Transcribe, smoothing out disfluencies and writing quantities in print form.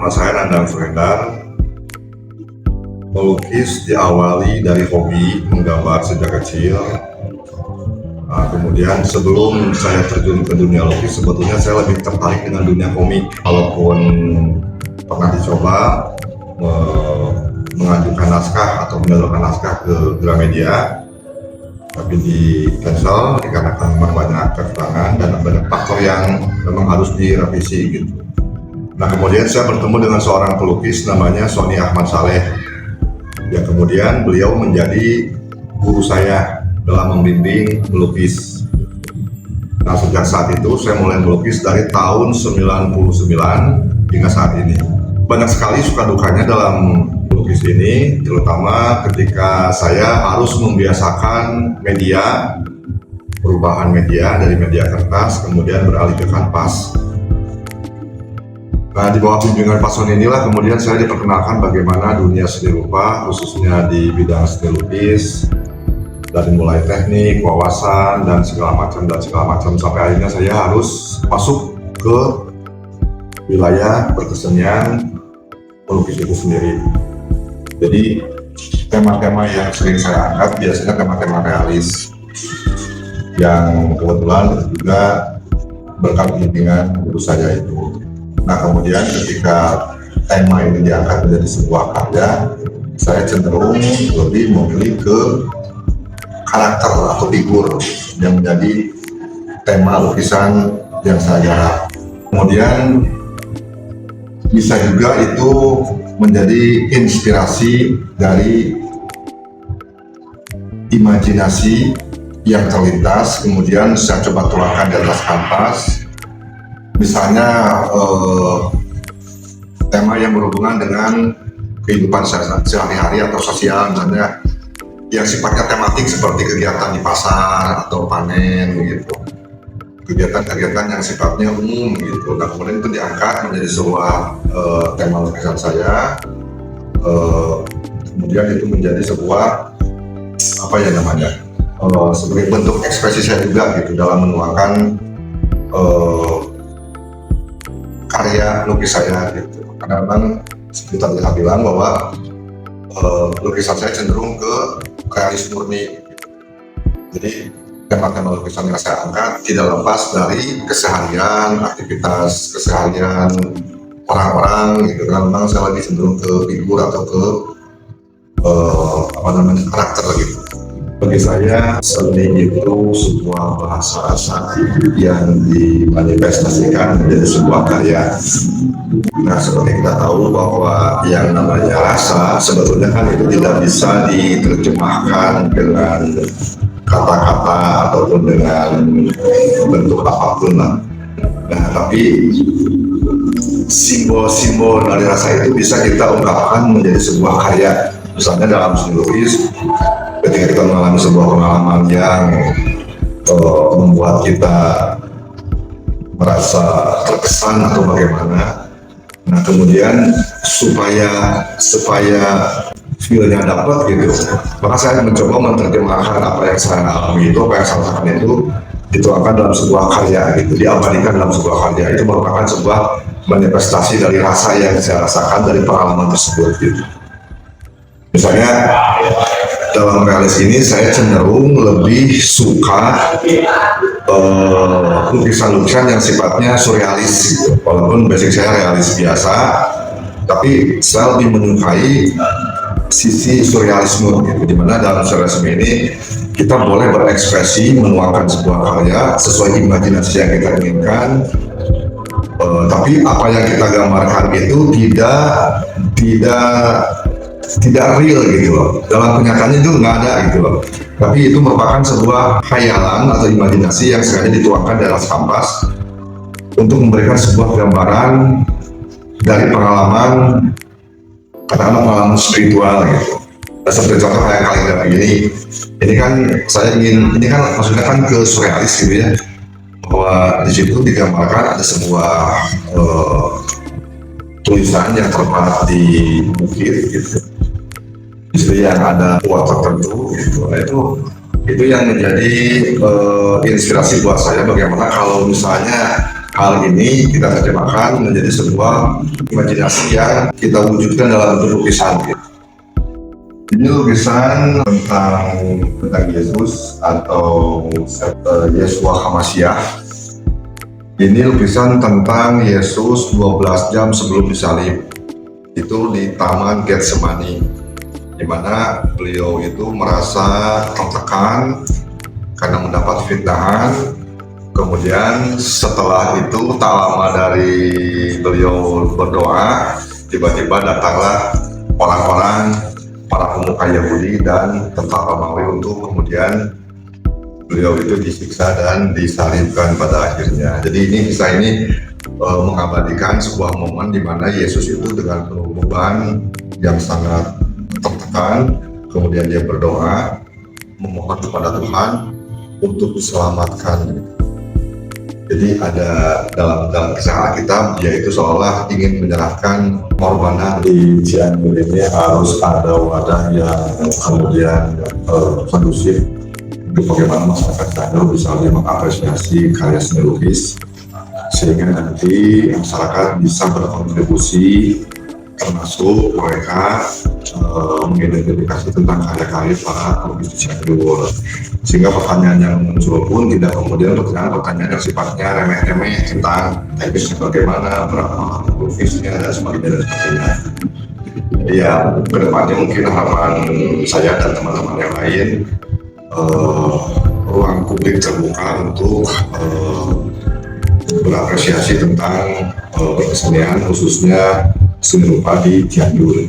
nama saya Nandang Surendar. Melukis diawali dari hobi menggambar sejak kecil. Kemudian sebelum saya terjun ke dunia lukis, sebetulnya saya lebih tertarik dengan dunia komik. Walaupun pernah dicoba mengajukan naskah atau menyalurkan naskah ke Gramedia, tapi di cancel dikarenakan memang banyak kekurangan dan banyak faktor yang memang harus direvisi gitu. Nah, kemudian saya bertemu dengan seorang pelukis namanya Sony Ahmad Saleh, yang kemudian beliau menjadi guru saya dalam membimbing melukis. Nah, sejak saat itu saya mulai melukis dari tahun 99 hingga saat ini. Banyak sekali suka dukanya dalam melukis ini, terutama ketika saya harus membiasakan media, perubahan media dari media kertas kemudian beralih ke kanvas. Nah, di bawah bimbingan Pak Sony inilah kemudian saya diperkenalkan bagaimana dunia seni rupa, khususnya di bidang seni lukis, dari mulai teknik, wawasan, dan segala macam, sampai akhirnya saya harus masuk ke wilayah berkesenian melukis itu sendiri. Jadi tema-tema yang sering saya angkat biasanya tema-tema realis, yang kebetulan juga berkat bimbingan guru saya itu. Nah, kemudian ketika tema ini diangkat menjadi sebuah karya, saya cenderung lebih memilih ke karakter atau figur yang menjadi tema lukisan yang saya garap. Kemudian bisa juga itu menjadi inspirasi dari imajinasi yang terlintas, kemudian saya coba tuangkan di atas kanvas. Misalnya tema yang berhubungan dengan kehidupan sehari-hari atau sosial, misalnya yang sifatnya tematik seperti kegiatan di pasar atau panen gitu, kegiatan-kegiatan yang sifatnya umum gitu. Nah, kemudian itu diangkat menjadi sebuah tema lukisan saya. Kemudian itu menjadi sebuah sebagai bentuk ekspresi saya juga gitu dalam menuangkan karya lukis saya gitu. Karena memang seperti tadi saya bilang bahwa lukisan saya cenderung ke realis murni gitu. Jadi tema-tema lukisan yang saya angkat tidak lepas dari keseharian, aktivitas keseharian orang-orang gitu. Karena memang saya lebih cenderung ke figur atau ke karakter gitu. Bagi saya, seni itu sebuah bahasa yang dimanifestasikan menjadi sebuah karya. Nah, seperti kita tahu bahwa yang namanya rasa sebetulnya kan itu tidak bisa diterjemahkan dengan kata-kata ataupun dengan bentuk apapun lah. Nah, tapi simbol-simbol dari rasa itu bisa kita ungkapkan menjadi sebuah karya. Misalnya dalam seni lukis, ketika kita mengalami sebuah pengalaman yang membuat kita merasa terkesan atau bagaimana, nah kemudian supaya feel-nya dapat gitu, maka saya mencoba menerjemahkan apa yang saya alami itu, apa yang saya rasakan itu dituangkan dalam sebuah karya gitu, diabadikan dalam sebuah karya. Itu merupakan sebuah manifestasi dari rasa yang saya rasakan dari pengalaman tersebut gitu. Misalnya dalam realis ini saya cenderung lebih suka lukisan-lukisan yang sifatnya surrealis gitu. Walaupun basic saya realis biasa, tapi saya lebih menyukai sisi surrealisme gitu, dimana dalam surrealisme ini kita boleh berekspresi menuangkan sebuah karya sesuai imajinasi yang kita inginkan, tapi apa yang kita gambarkan itu tidak real gitu loh. Dalam kenyataannya itu nggak ada gitu loh. Tapi itu merupakan sebuah khayalan atau imajinasi yang sengaja dituangkan di atas kanvas untuk memberikan sebuah gambaran dari pengalaman, katakanlah pengalaman spiritual gitu. Nah, seperti contoh kayak kaligrafi ini kan ini kan maksudnya kan ke surrealis gitu ya, bahwa di situ digambarkan ada sebuah tulisan yang terpahat di bukit gitu. Di situ yang ada kuat tertentu gitu. Nah, itu yang menjadi inspirasi buat saya bagaimana kalau misalnya Hal ini kita terjemahkan menjadi sebuah imajinasi yang kita wujudkan dalam bentuk lukisan. Ini lukisan tentang Yesus atau Yeshua Hamasyah. Ini lukisan tentang Yesus 12 jam sebelum disalib. Itu di Taman Getsemani, di mana beliau itu merasa tertekan karena mendapat fitnahan. Kemudian setelah itu tak lama dari beliau berdoa, tiba-tiba datanglah orang-orang, para pemuka Yahudi dan tentara Romawi untuk kemudian beliau itu disiksa dan disalibkan pada akhirnya. Jadi kisah ini mengabadikan sebuah momen di mana Yesus itu dengan penuh beban yang sangat tertekan, kemudian dia berdoa memohon kepada Tuhan untuk diselamatkan. Jadi ada dalam kisah Alkitab, yaitu seolah ingin menyerahkan pengorbanan di Cianjur ini harus ada wadah yang kemudian kondusif untuk bagaimana masyarakat Cianjur bisa lebih mengapresiasi karya seni lukis, sehingga nanti masyarakat bisa berkontribusi, termasuk mereka mengidentifikasi tentang karya-karya para pelukis di Cianjur. Sehingga pertanyaan yang muncul pun tidak kemudian pertanyaan yang sifatnya remeh-remeh tentang teknis bagaimana, berapa pelukisnya dan sebagainya. Jadi ya kedepannya mungkin harapan saya dan teman-teman yang lain, ruang publik terbuka untuk berapresiasi tentang kesenian, khususnya seni rupa di Cianjur.